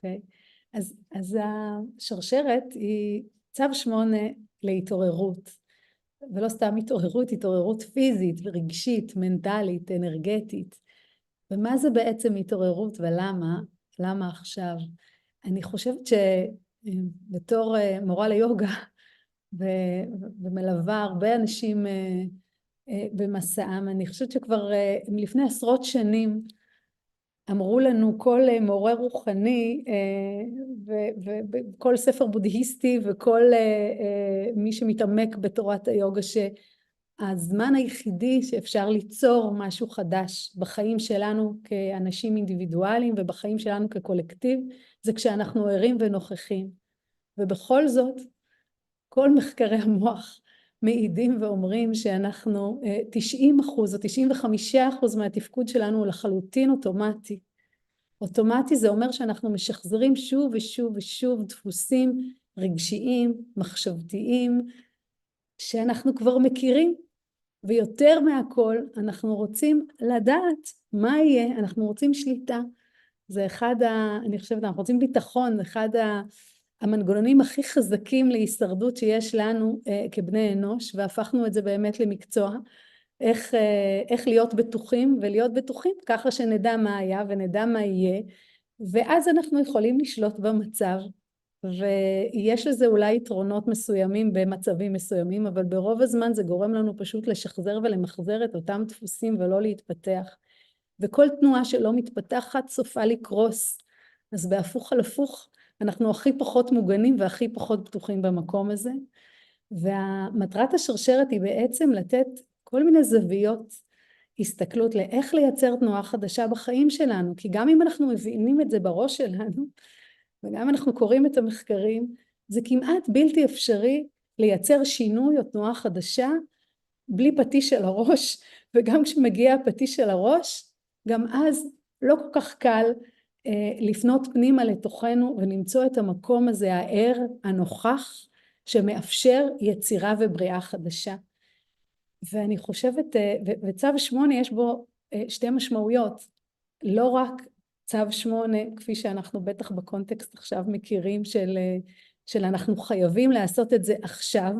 אוקיי? אז השרשרת היא צו 8 להתעוררות, ולא סתם התעוררות, התעוררות פיזית ורגשית, מנטלית, אנרגטית. ומה זה בעצם התעוררות ולמה? למה עכשיו? אני חושבת שבתור מורה ליוגה ומלווה הרבה אנשים במסעם, אני חושבת שכבר לפני עשרות שנים אמרו לנו כל מורה רוחני וכל ספר בודהיסטי וכל מי שמתעמק בתורת היוגה שהזמן היחידי שאפשר ליצור משהו חדש בחיים שלנו כאנשים אינדיבידואליים ובחיים שלנו כקולקטיב זה כשאנחנו ערים ונוכחים. ובכל זאת כל מחקרי המוח מעידים ואומרים שאנחנו 90% או 95% מהתפקוד שלנו הוא לחלוטין אוטומטי. אוטומטי זה אומר שאנחנו משחזרים שוב ושוב ושוב דפוסים רגשיים, מחשבתיים, שאנחנו כבר מכירים, ויותר מהכל אנחנו רוצים לדעת מה יהיה, אנחנו רוצים שליטה. זה אני חושבת, אנחנו רוצים ביטחון, אחד המנגנונים הכי חזקים להישרדות שיש לנו כבני אנוש, והפכנו את זה באמת למקצוע, איך להיות בטוחים ולהיות בטוחים ככה שנדע מה היה ונדע מה יהיה, ואז אנחנו יכולים לשלוט במצב, ויש לזה אולי יתרונות מסוימים במצבים מסוימים, אבל ברוב הזמן זה גורם לנו פשוט לשחזר ולמחזר את אותם דפוסים ולא להתפתח, וכל תנועה שלא מתפתחת סופה לקרוס, אז בהפוך על הפוך אנחנו הכי פחות מוגנים והכי פחות פתוחים במקום הזה, ומטרת השרשרת היא בעצם לתת כל מיני זוויות הסתכלות לאיך לייצר תנועה חדשה בחיים שלנו, כי גם אם אנחנו מבינים את זה בראש שלנו, וגם אנחנו קוראים את המחקרים, זה כמעט בלתי אפשרי לייצר שינוי או תנועה חדשה בלי פטיש על הראש, וגם כשמגיע הפטיש על הראש, גם אז לא כל כך קל לפנות פנימה לתוכנו ולמצוא את המקום הזה הער, הנוכח, שמאפשר יצירה ובריאה חדשה. ואני חושבת, וצו 8 יש בו שתי משמעויות, לא רק צו 8 כפי שאנחנו בטח בקונטקסט עכשיו מכירים של אנחנו חייבים לעשות את זה עכשיו,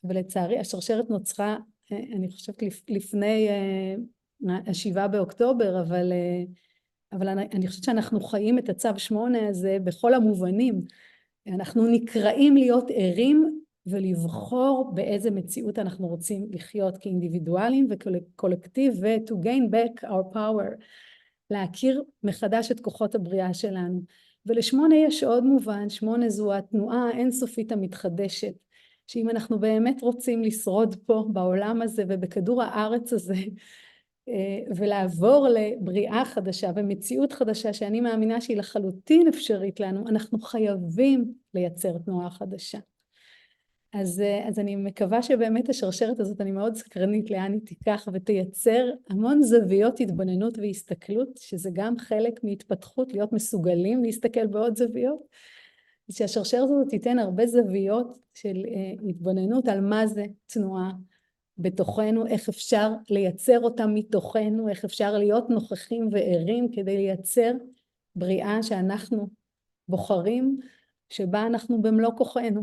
ולצערי השרשרת נוצרה אני חושבת לפני 7 באוקטובר, אבל אני חושבת שאנחנו חיים את הצו 8 הזה בכל המובנים, אנחנו נקראים להיות ערים ולבחור באיזה מציאות אנחנו רוצים לחיות כאינדיבידואלים וקולקטיב, ו-to gain back our power, להכיר מחדש את כוחות הבריאה שלנו. ול8 יש עוד מובן, 8 זו התנועה האינסופית המתחדשת, שאם אנחנו באמת רוצים לשרוד פה בעולם הזה ובכדור הארץ הזה, ולעבור לבריאה חדשה ומציאות חדשה שאני מאמינה שהיא לחלוטין אפשרית לנו, אנחנו חייבים לייצר תנועה חדשה. אז אני מקווה שבאמת השרשרת הזאת, אני מאוד סקרנית לאן היא תיקח ותייצר המון זוויות התבוננות והסתכלות, שזה גם חלק מהתפתחות, להיות מסוגלים להסתכל בעוד זוויות, שהשרשרת הזאת תיתן הרבה זוויות של התבוננות על מה זה תנועה בתוכנו, איך אפשר לייצר אותה מתוכנו, איך אפשר להיות נוכחים וערים כדי לייצר בריאה שאנחנו בוחרים, שבה אנחנו במלוא כוחנו.